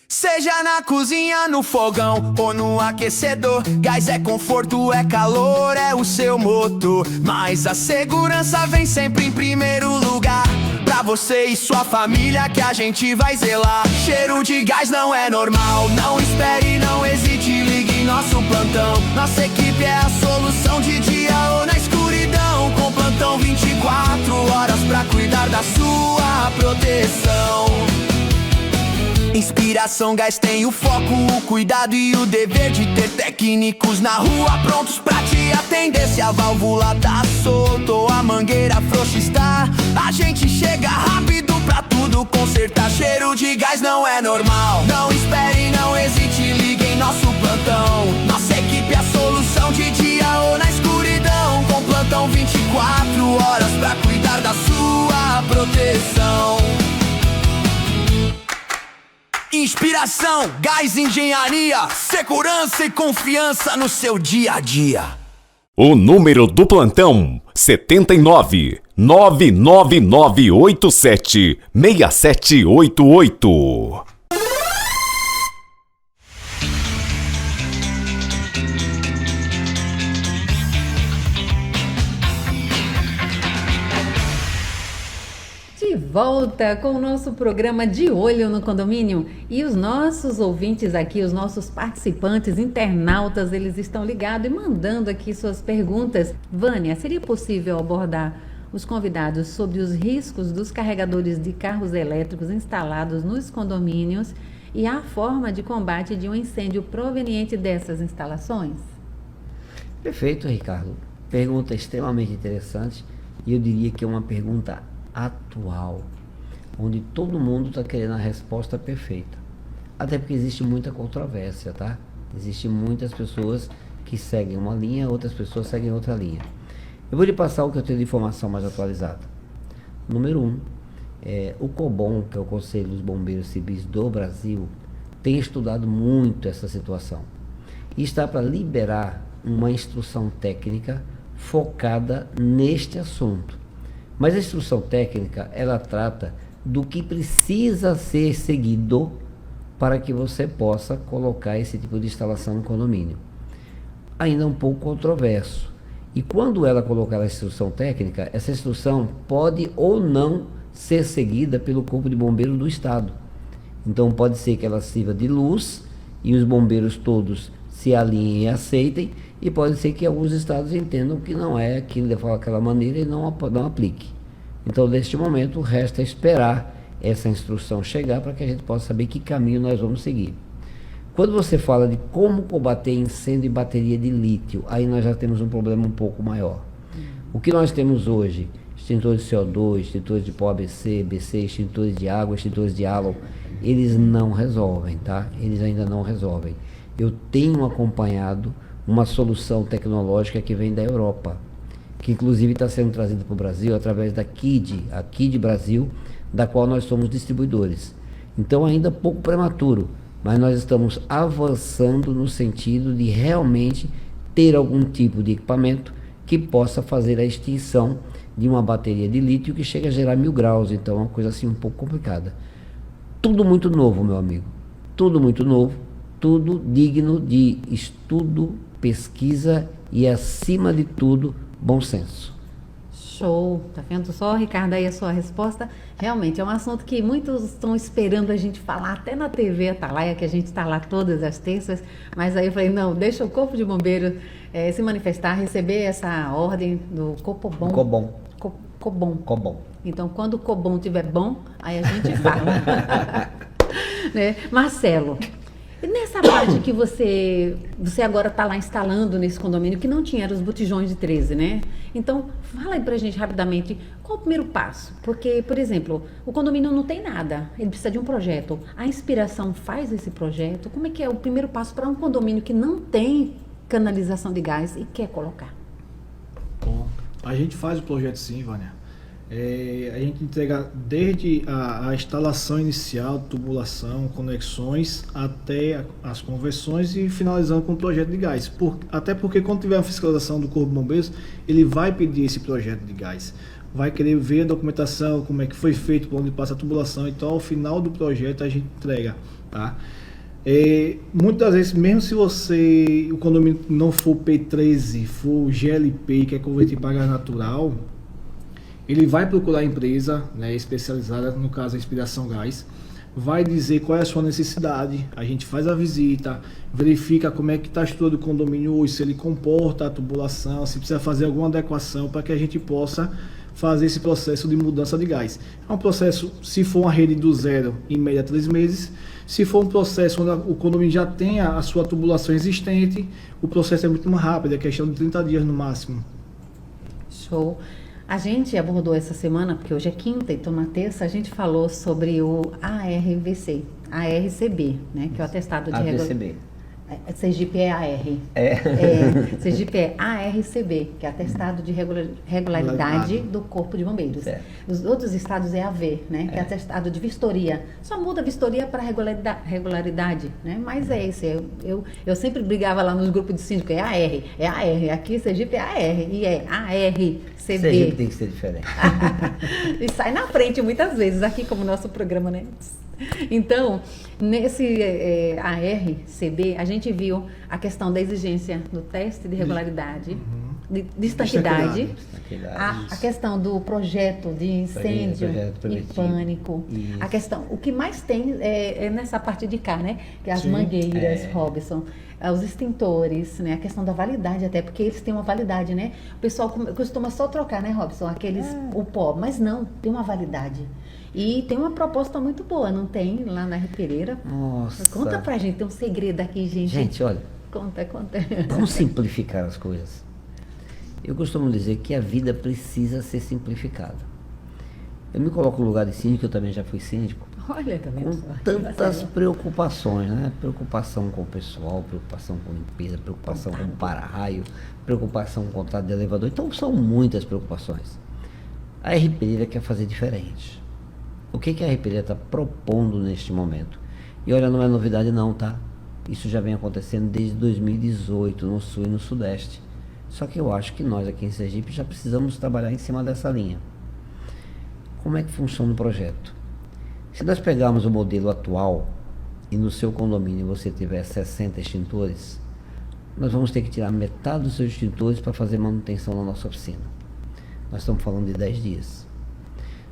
Seja na cozinha, no fogão ou no aquecedor, gás é conforto, é calor, é o seu motor. Mas a segurança vem sempre em primeiro lugar. Pra você e sua família que a gente vai zelar. Cheiro de gás não é normal, não espere, não hesite, ligue nosso plantão. Nossa equipe é a solução de dia ou na escuridão. Com plantão 24 horas pra cuidar da sua proteção. Inspiração Gás tem o foco, o cuidado e o dever de ter técnicos na rua prontos pra te atender. Se a válvula tá solta ou a mangueira frouxa está, a gente chega rápido pra tudo consertar. Cheiro de gás não é normal, não espere, não hesite, ligue em nosso plantão. Nossa equipe é a solução de dia ou na escuridão. Com plantão 24 horas pra cuidar da sua proteção. Inspiração, Gás Engenharia, segurança e confiança no seu dia a dia. O número do plantão, 79-99987-6788. De volta com o nosso programa De Olho no Condomínio. E os nossos ouvintes aqui, os nossos participantes, internautas, eles estão ligados e mandando aqui suas perguntas. Vânia, seria possível abordar os convidados sobre os riscos dos carregadores de carros elétricos instalados nos condomínios e a forma de combate de um incêndio proveniente dessas instalações? Perfeito, Ricardo. Pergunta extremamente interessante e eu diria que é uma pergunta atual, onde todo mundo está querendo a resposta perfeita. Até porque existe muita controvérsia, tá? Existem muitas pessoas que seguem uma linha, outras pessoas seguem outra linha. Eu vou lhe passar o que eu tenho de informação mais atualizada. Número 1, o COBOM, que é o Conselho dos Bombeiros Civis do Brasil, tem estudado muito essa situação e está para liberar uma instrução técnica focada neste assunto. Mas a instrução técnica, ela trata do que precisa ser seguido para que você possa colocar esse tipo de instalação no condomínio. Ainda um pouco controverso. E quando ela colocar a instrução técnica, essa instrução pode ou não ser seguida pelo Corpo de Bombeiros do Estado. Então pode ser que ela sirva de luz e os bombeiros todos se alinhem e aceitem, e pode ser que alguns estados entendam que não é aquilo daquela maneira e não aplique. Então, neste momento, resta esperar essa instrução chegar para que a gente possa saber que caminho nós vamos seguir. Quando você fala de como combater incêndio em bateria de lítio, aí nós já temos um problema um pouco maior. O que nós temos hoje, extintores de CO2, extintores de pó ABC, BC, extintores de água, extintores de álon, eles não resolvem, tá? Eles ainda não resolvem. Eu tenho acompanhado uma solução tecnológica que vem da Europa, que inclusive está sendo trazida para o Brasil através da KID, a KID Brasil, da qual nós somos distribuidores. Então ainda pouco prematuro, mas nós estamos avançando no sentido de realmente ter algum tipo de equipamento que possa fazer a extinção de uma bateria de lítio que chega a gerar 1000 graus, então é uma coisa assim um pouco complicada. Tudo muito novo, meu amigo, tudo muito novo, tudo digno de estudo, pesquisa e, acima de tudo, bom senso. Show! Tá vendo só, Ricardo, aí a sua resposta? Realmente é um assunto que muitos estão esperando a gente falar, até na TV Atalaia, que a gente está lá todas as terças, mas aí eu falei, não, deixa o Corpo de Bombeiros se manifestar, receber essa ordem do Copobom. Cobom. Cobom. Então, quando o Cobom estiver bom, aí a gente fala. Né? Marcelo, e nessa parte que você agora está lá instalando nesse condomínio, que não tinha, eram os botijões de 13, né? Então, fala aí pra gente rapidamente, qual o primeiro passo? Porque, por exemplo, o condomínio não tem nada, ele precisa de um projeto. A inspiração faz esse projeto? Como é que é o primeiro passo para um condomínio que não tem canalização de gás e quer colocar? Bom, a gente faz o projeto sim, Vânia. A gente entrega desde a instalação inicial, tubulação, conexões, até as conversões e finalizando com o projeto de gás. Até porque quando tiver a fiscalização do Corpo de Bombeiros, ele vai pedir esse projeto de gás. Vai querer ver a documentação, como é que foi feito, por onde passa a tubulação. Então, ao final do projeto, a gente entrega. Tá? Muitas vezes, mesmo se o condomínio não for P13, for GLP, que é convertido para gás natural, ele vai procurar a empresa, né, especializada, no caso a Inspiração Gás, vai dizer qual é a sua necessidade, a gente faz a visita, verifica como é que está a estrutura do condomínio hoje, se ele comporta a tubulação, se precisa fazer alguma adequação para que a gente possa fazer esse processo de mudança de gás. É um processo, se for uma rede do zero, em média 3 meses, se for um processo onde o condomínio já tem a sua tubulação existente, o processo é muito mais rápido, é questão de 30 dias no máximo. Show! A gente abordou essa semana, porque hoje é quinta, então na terça a gente falou sobre o ARCB, né, que é o atestado de ARCB. Sergipe é AR. Sergipe é ARCB, que é atestado de regularidade do Corpo de Bombeiros. Certo. Os outros estados é AV, né, que é atestado de vistoria. Só muda vistoria para regularidade, né? Mas é esse. Eu sempre brigava lá nos grupos de síndico, é AR. Aqui Sergipe é AR e é ARCB. Sergipe tem que ser diferente. E sai na frente muitas vezes, aqui como nosso programa, né? Então, nesse ARCB, a gente viu a questão da exigência do teste de regularidade, de estanquidade, a questão do projeto de incêndio e pânico, a questão, o que mais tem é nessa parte de cá, né? Que as mangueiras, Robson, os extintores, né? A questão da validade até, porque eles têm uma validade, né? O pessoal costuma só trocar, né, Robson? O pó, mas não, tem uma validade. E tem uma proposta muito boa, não tem? Lá na Ripereira. Nossa. Conta pra gente, tem um segredo aqui, gente. Gente, olha. Conta. Vamos simplificar as coisas. Eu costumo dizer que a vida precisa ser simplificada. Eu me coloco no lugar de síndico, eu também já fui síndico. Olha, tá vendo? Com tantas preocupações, né? Preocupação com o pessoal, preocupação com limpeza, preocupação com para-raio, preocupação com contrato de elevador. Então, são muitas preocupações. A Ripereira quer fazer diferente. O que a Ripereira está propondo neste momento? E olha, não é novidade não, tá? Isso já vem acontecendo desde 2018, no Sul e no Sudeste. Só que eu acho que nós aqui em Sergipe já precisamos trabalhar em cima dessa linha. Como é que funciona o projeto? Se nós pegarmos o modelo atual e no seu condomínio você tiver 60 extintores, nós vamos ter que tirar metade dos seus extintores para fazer manutenção na nossa oficina. Nós estamos falando de 10 dias.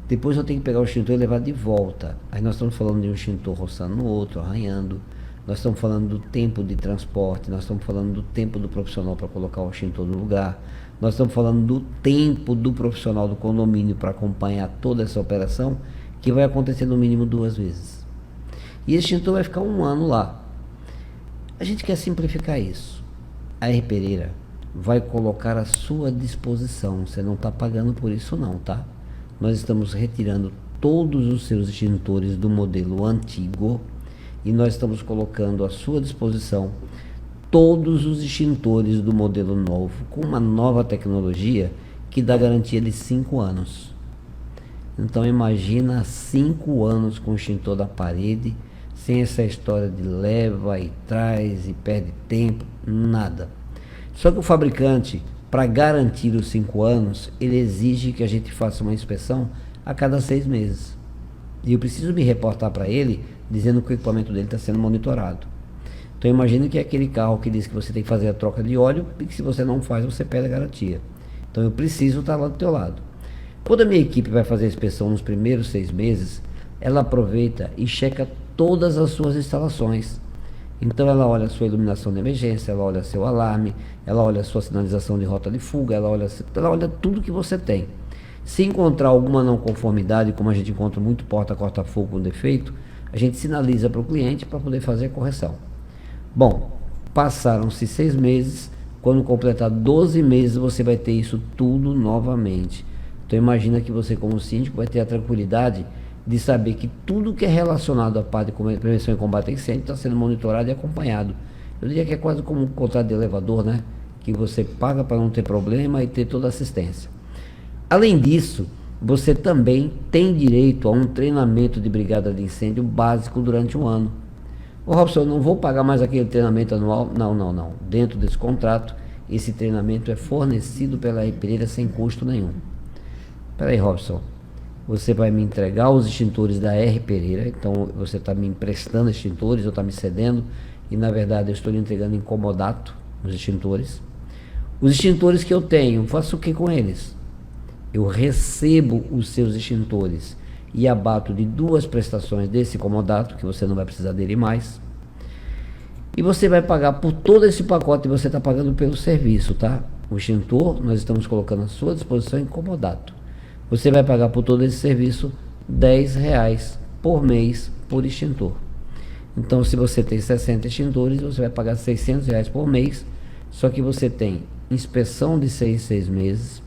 Depois eu tenho que pegar o extintor e levar de volta. Aí nós estamos falando de um extintor roçando no outro, arranhando. Nós estamos falando do tempo de transporte, nós estamos falando do tempo do profissional para colocar o extintor no lugar. Nós estamos falando do tempo do profissional do condomínio para acompanhar toda essa operação, que vai acontecer no mínimo 2 vezes. E esse extintor vai ficar 1 ano lá. A gente quer simplificar isso. A Ripereira vai colocar à sua disposição. Você não está pagando por isso não, tá? Nós estamos retirando todos os seus extintores do modelo antigo e nós estamos colocando à sua disposição todos os extintores do modelo novo, com uma nova tecnologia que dá garantia de 5 anos. Então imagina 5 anos com o extintor da parede, sem essa história de leva e traz e perde tempo, nada. Só que o fabricante, para garantir os 5 anos, ele exige que a gente faça uma inspeção a cada 6 meses. E eu preciso me reportar para ele, dizendo que o equipamento dele está sendo monitorado. Então imagine que é aquele carro que diz que você tem que fazer a troca de óleo e que se você não faz, você perde a garantia. Então eu preciso estar lá do teu lado. Quando a minha equipe vai fazer a inspeção nos primeiros 6 meses, ela aproveita e checa todas as suas instalações. Então ela olha a sua iluminação de emergência, ela olha seu alarme, ela olha a sua sinalização de rota de fuga, ela olha tudo que você tem. Se encontrar alguma não conformidade, como a gente encontra muito porta corta-fogo com defeito, A gente sinaliza para o cliente para poder fazer a correção. Bom, passaram-se 6 meses, quando completar 12 meses você vai ter isso tudo novamente. Então imagina que você como síndico vai ter a tranquilidade de saber que tudo que é relacionado à parte de prevenção e combate a incêndio está sendo monitorado e acompanhado. Eu diria que é quase como um contrato de elevador, né? Que você paga para não ter problema e ter toda a assistência. Além disso, você também tem direito a um treinamento de brigada de incêndio básico durante um ano. Ô Robson, eu não vou pagar mais aquele treinamento anual? Não. Dentro desse contrato, esse treinamento é fornecido pela R. Pereira sem custo nenhum. Espera aí, Robson. Você vai me entregar os extintores da R. Pereira, então você está me emprestando extintores, ou está me cedendo, e na verdade eu estou lhe entregando em comodato os extintores. Os extintores que eu tenho, faço o que com eles? Eu recebo os seus extintores e abato de 2 prestações desse comodato, que você não vai precisar dele mais. E você vai pagar por todo esse pacote, você está pagando pelo serviço, tá? O extintor, nós estamos colocando à sua disposição em comodato. Você vai pagar por todo esse serviço R$10 por mês por extintor. Então, se você tem 60 extintores, você vai pagar R$600 por mês, só que você tem inspeção de 6 meses,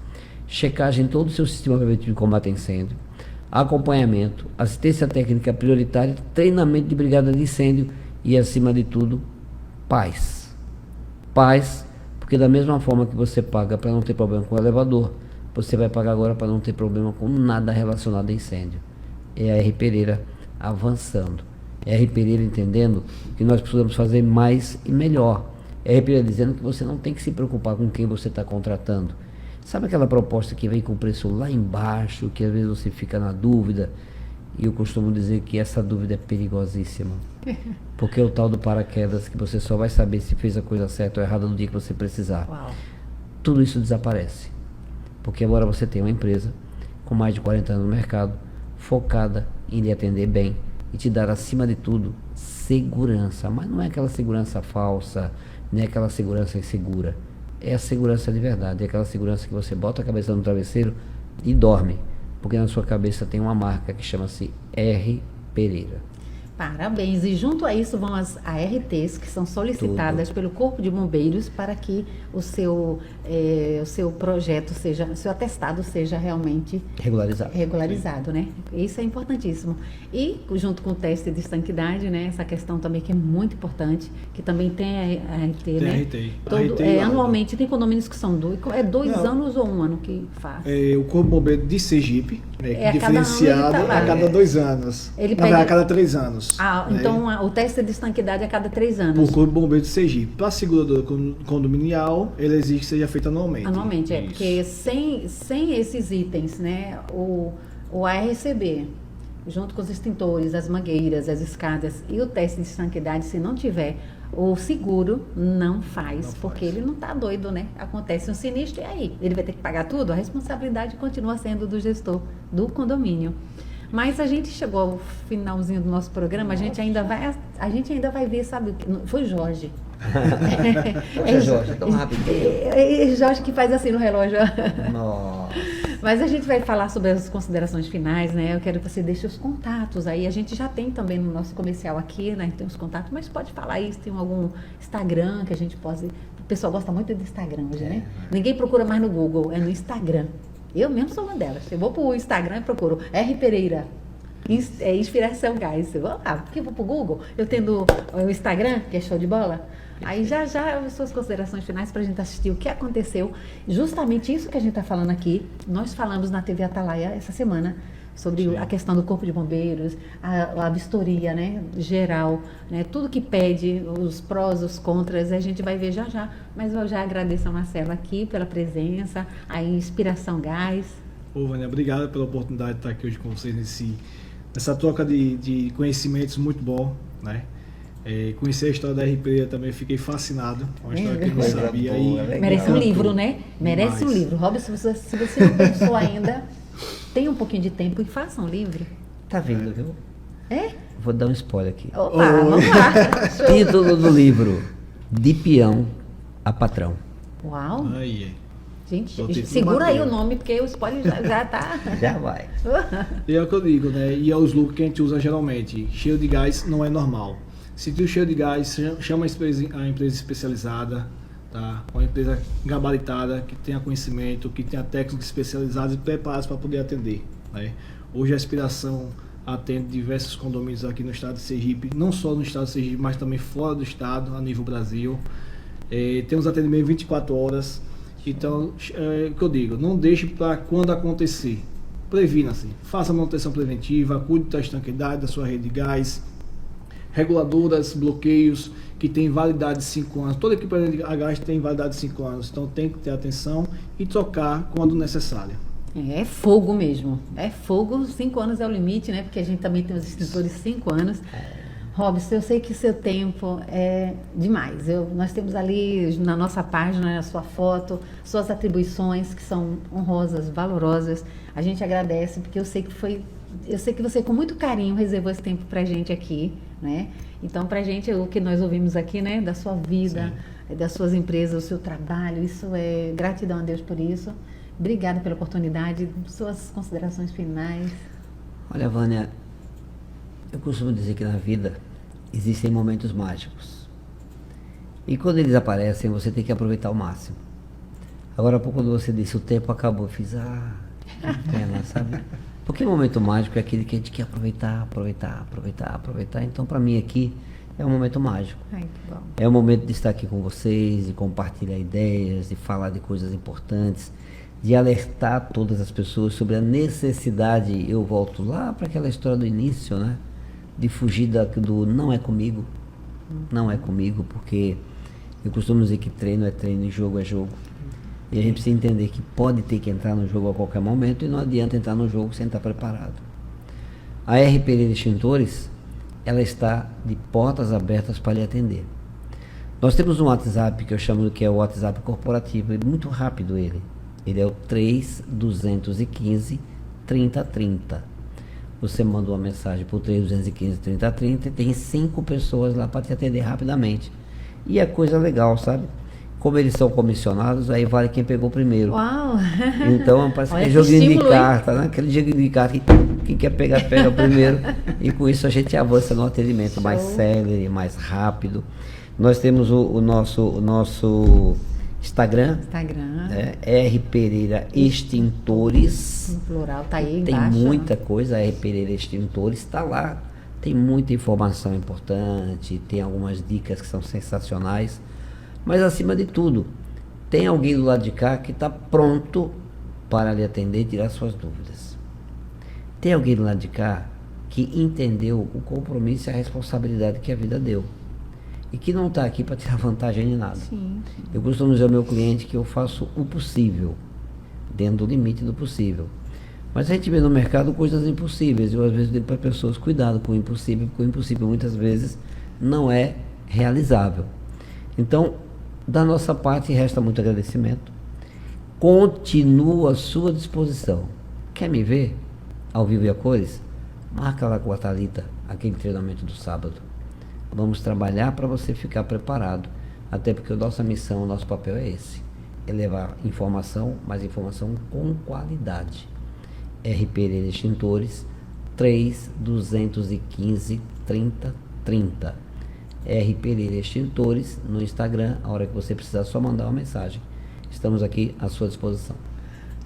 checagem em todo o seu sistema preventivo de combate a incêndio, acompanhamento, assistência técnica prioritária, treinamento de brigada de incêndio e, acima de tudo, paz. Paz, porque da mesma forma que você paga para não ter problema com o elevador, você vai pagar agora para não ter problema com nada relacionado a incêndio. É a R. Pereira avançando. É a R. Pereira entendendo que nós precisamos fazer mais e melhor. É a R. Pereira dizendo que você não tem que se preocupar com quem você está contratando. Sabe aquela proposta que vem com o preço lá embaixo, que às vezes você fica na dúvida? E eu costumo dizer que essa dúvida é perigosíssima. Porque é o tal do paraquedas, que você só vai saber se fez a coisa certa ou errada no dia que você precisar. Uau. Tudo isso desaparece. Porque agora você tem uma empresa com mais de 40 anos no mercado, focada em lhe atender bem e te dar, acima de tudo, segurança. Mas não é aquela segurança falsa, nem é aquela segurança insegura. É a segurança de verdade, é aquela segurança que você bota a cabeça no travesseiro e dorme, porque na sua cabeça tem uma marca que chama-se R. Pereira. Parabéns. E junto a isso vão as ARTs, que são solicitadas pelo Corpo de Bombeiros para que o seu projeto seja, o seu atestado seja realmente regularizado, né? Isso é importantíssimo. E junto com o teste de estanquidade, né? Essa questão também que é muito importante, que também tem a ART, né? Anualmente tem condomínios que são 2 anos ou 1 ano que faz. O Corpo Bombeiro de Sergipe, né, diferenciado a cada 2 anos. Ele pede... a cada 3 anos. Então o teste de estanquidade é a cada 3 anos. O Corpo Bombeiro de Sergipe. Para a seguradora condominial, ele exige que seja feito anualmente. Anualmente, porque sem esses itens, né, o ARCB, junto com os extintores, as mangueiras, as escadas e o teste de estanquidade, se não tiver, o seguro não faz, porque ele não está doido, né? Acontece um sinistro e aí? Ele vai ter que pagar tudo? A responsabilidade continua sendo do gestor do condomínio. Mas a gente chegou ao finalzinho do nosso programa, a gente ainda vai ver, sabe, foi o Jorge. Jorge, tão rápido. Jorge que faz assim no relógio. Nossa. Mas a gente vai falar sobre as considerações finais, né? Eu quero que você deixe os contatos aí. A gente já tem também no nosso comercial aqui, né? Tem os contatos, mas pode falar aí se tem algum Instagram que a gente possa... O pessoal gosta muito do Instagram hoje, né? Ninguém procura mais no Google, é no Instagram. Eu mesmo sou uma delas. Eu vou pro Instagram e procuro R. Pereira. Inspiração, guys. Eu vou lá, porque eu vou pro Google. Eu tendo o Instagram, que é show de bola. Aí já as suas considerações finais pra gente assistir o que aconteceu. Justamente isso que a gente tá falando aqui. Nós falamos na TV Atalaia essa semana sobre a questão do Corpo de Bombeiros, a vistoria, né, geral, né, tudo que pede, os prós, os contras, a gente vai ver já. Mas eu já agradeço a Marcela aqui pela presença, a Inspiração Gás. Ô, Vânia, obrigado pela oportunidade de estar aqui hoje com vocês nessa troca de conhecimentos muito bom, né? Conhecer a história da R. Pereira também, fiquei fascinado com a história que eu não sabia. Merece um livro, né? Merece um livro. Robson, se você não pensou ainda, tenha um pouquinho de tempo e faça um livro. Tá vendo, viu? É? Vou dar um spoiler aqui. Opa, vamos lá. Título do livro: De Peão a Patrão. Uau! Aí. Gente, É o título segura aí o Mateus. nome, porque o spoiler já tá. Já vai. E é o que eu digo, né? E é os looks que a gente usa geralmente. Cheio de gás não é normal. Se tu cheio de gás, chama a empresa especializada, tá? Uma empresa gabaritada, que tenha conhecimento, que tenha técnicos especializados e preparados para poder atender, né? Hoje a Inspiração atende diversos condomínios aqui no estado de Sergipe, não só no estado de Sergipe, mas também fora do estado, a nível Brasil. Temos atendimento 24 horas. Então, é o que eu digo, não deixe para quando acontecer. Previna-se, faça manutenção preventiva, cuide da estanqueidade da sua rede de gás, reguladoras, bloqueios que tem validade de 5 anos. Todo equipamento a gás tem validade de 5 anos, então tem que ter atenção e trocar quando necessário. É fogo mesmo. É fogo, 5 anos é o limite, né? Porque a gente também tem os extintores 5 anos. Robson, eu sei que seu tempo é demais. Nós temos ali na nossa página a sua foto, suas atribuições que são honrosas, valorosas. A gente agradece porque eu sei que você com muito carinho reservou esse tempo pra gente aqui, né? Então, pra gente, o que nós ouvimos aqui, né, da sua vida, das suas empresas, o seu trabalho, isso é gratidão a Deus por isso. Obrigada pela oportunidade. Suas considerações finais. Olha, Vânia, eu costumo dizer que na vida existem momentos mágicos. E quando eles aparecem, você tem que aproveitar ao máximo. Agora há pouco, quando você disse o tempo acabou, eu fiz, que pena, sabe? Porque o momento mágico é aquele que a gente quer aproveitar. Então, para mim aqui, é um momento mágico. Ai, que bom. É o momento de estar aqui com vocês, de compartilhar ideias, de falar de coisas importantes, de alertar todas as pessoas sobre a necessidade, eu volto lá para aquela história do início, né? De fugir do não é comigo, porque eu costumo dizer que treino é treino e jogo é jogo. E a gente precisa entender que pode ter que entrar no jogo a qualquer momento e não adianta entrar no jogo sem estar preparado. A R. Pereira Extintores, ela está de portas abertas para lhe atender. Nós temos um WhatsApp que eu chamo que é o WhatsApp corporativo, é muito rápido ele. Ele é o 3215 3030. Você manda uma mensagem por 3215 3030 e tem 5 pessoas lá para te atender rapidamente. E é coisa legal, sabe? Como eles são comissionados, aí vale quem pegou primeiro. Uau! Então parece que é que joguinho de estímulo, carta, né? Aquele joguinho de carta que quem quer pegar, pega primeiro. E com isso a gente avança no atendimento mais célere, mais rápido. Nós temos o nosso Instagram. R. Pereira Extintores. No plural, tá aí Tem embaixo. muita coisa, R. Pereira Extintores está lá. Tem muita informação importante, tem algumas dicas que são sensacionais. Mas acima de tudo, tem alguém do lado de cá que está pronto para lhe atender e tirar suas dúvidas. Tem alguém do lado de cá que entendeu o compromisso e a responsabilidade que a vida deu. E que não está aqui para tirar vantagem de nada. Sim. Eu costumo dizer ao meu cliente que eu faço o possível, dentro do limite do possível. Mas a gente vê no mercado coisas impossíveis. Eu às vezes digo para pessoas, cuidado com o impossível, porque o impossível muitas vezes não é realizável. Então, da nossa parte, resta muito agradecimento. Continuo à sua disposição. Quer me ver ao vivo e a cores? Marca lá com a Thalita, aquele treinamento do sábado. Vamos trabalhar para você ficar preparado. Até porque a nossa missão, o nosso papel é esse. É levar informação, mas informação com qualidade. R. Pereira Extintores, 3215 3030. R. Pereira Extintores no Instagram. A hora que você precisar, só mandar uma mensagem. Estamos aqui à sua disposição.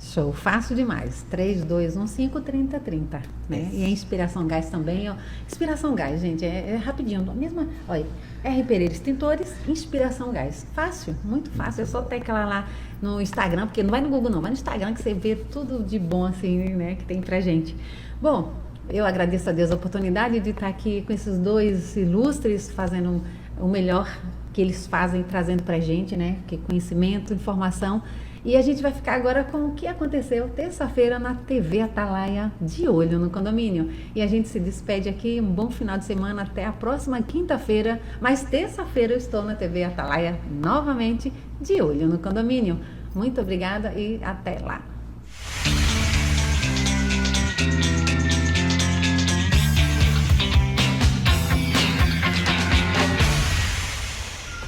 Show, fácil demais. 3215-3030, né? E a Inspiração Gás também, ó. Inspiração Gás, gente, é rapidinho. Mesma, olha, R. Pereira Extintores, Inspiração Gás. Fácil, muito fácil. É só teclar lá no Instagram, porque não vai no Google não, vai no Instagram que você vê tudo de bom assim, né, que tem pra gente. Bom, eu agradeço a Deus a oportunidade de estar aqui com esses dois ilustres, fazendo o melhor que eles fazem, trazendo pra gente, né, que conhecimento, informação. E a gente vai ficar agora com o que aconteceu terça-feira na TV Atalaia, de olho no condomínio. E a gente se despede aqui, um bom final de semana, até a próxima quinta-feira. Mas terça-feira eu estou na TV Atalaia novamente, de olho no condomínio. Muito obrigada e até lá.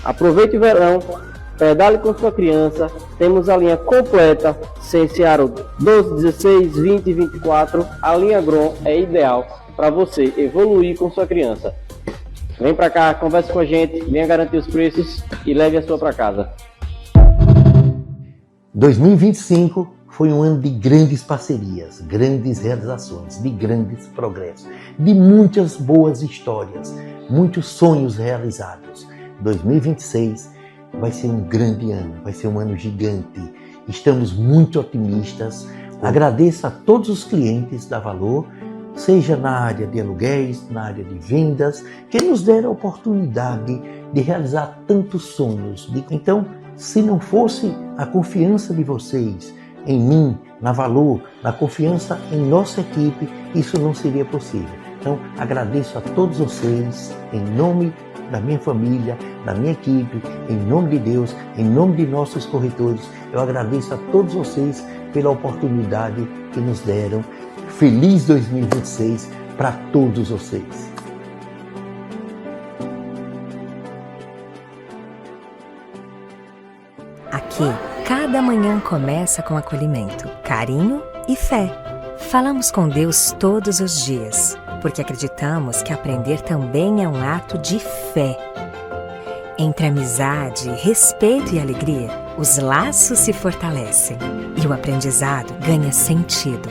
Aproveite o verão Pedale com sua criança. Temos a linha completa, sem aro 12, 16, 20 e 24. A linha Grom é ideal para você evoluir com sua criança. Vem para cá, converse com a gente, venha garantir os preços e leve a sua para casa. 2025 foi um ano de grandes parcerias, grandes realizações, de grandes progressos, de muitas boas histórias, muitos sonhos realizados. 2026 vai ser um grande ano, vai ser um ano gigante. Estamos muito otimistas. Agradeço a todos os clientes da Valor, seja na área de aluguéis, na área de vendas, que nos deram a oportunidade de realizar tantos sonhos. Então, se não fosse a confiança de vocês em mim, na Valor, na confiança em nossa equipe, isso não seria possível. Então, agradeço a todos vocês, em nome da minha família, da minha equipe, em nome de Deus, em nome de nossos corretores. Eu agradeço a todos vocês pela oportunidade que nos deram. Feliz 2026 para todos vocês. Aqui, cada manhã começa com acolhimento, carinho e fé. Falamos com Deus todos os dias, porque acreditamos que aprender também é um ato de fé. Entre amizade, respeito e alegria, os laços se fortalecem e o aprendizado ganha sentido.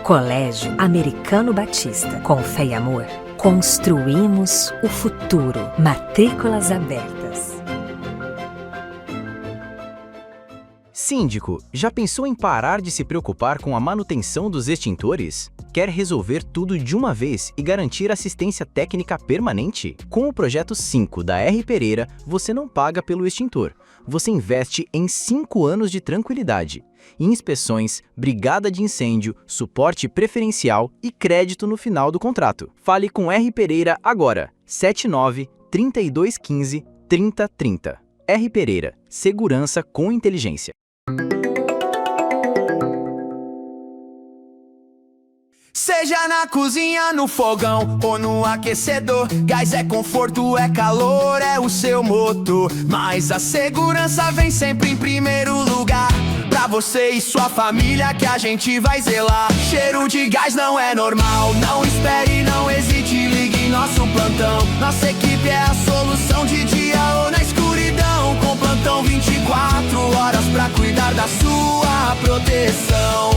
Colégio Americano Batista. Com fé e amor, construímos o futuro. Matrículas abertas. Síndico, já pensou em parar de se preocupar com a manutenção dos extintores? Quer resolver tudo de uma vez e garantir assistência técnica permanente? Com o projeto 5 da R. Pereira, você não paga pelo extintor. Você investe em 5 anos de tranquilidade. Inspeções, brigada de incêndio, suporte preferencial e crédito no final do contrato. Fale com R. Pereira agora. 79-3215-3030. R. Pereira. Segurança com inteligência. Seja na cozinha, no fogão ou no aquecedor, gás é conforto, é calor, é o seu motor. Mas a segurança vem sempre em primeiro lugar. Pra você e sua família que a gente vai zelar. Cheiro de gás não é normal, não espere, não hesite, ligue nosso plantão. Nossa equipe é a solução de dia ou na escuridão. Com plantão 24 horas pra cuidar da sua proteção.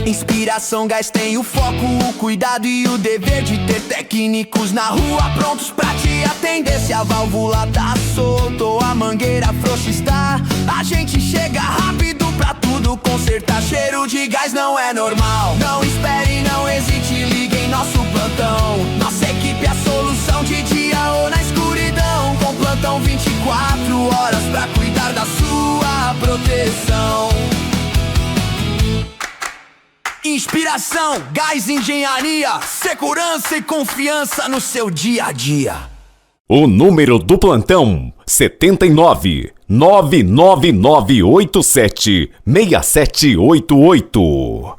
Inspiração Gás tem o foco, o cuidado e o dever de ter técnicos na rua prontos pra te atender. Se a válvula tá solta ou a mangueira frouxa está, a gente chega rápido pra tudo consertar. Cheiro de gás não é normal, não espere, não hesite, ligue em nosso plantão. Nossa equipe é a solução de dia ou na escuridão. Com plantão 24 horas pra cuidar da sua proteção. Inspiração, Gás Engenharia, segurança e confiança no seu dia a dia. O número do plantão: 79-99987-6788.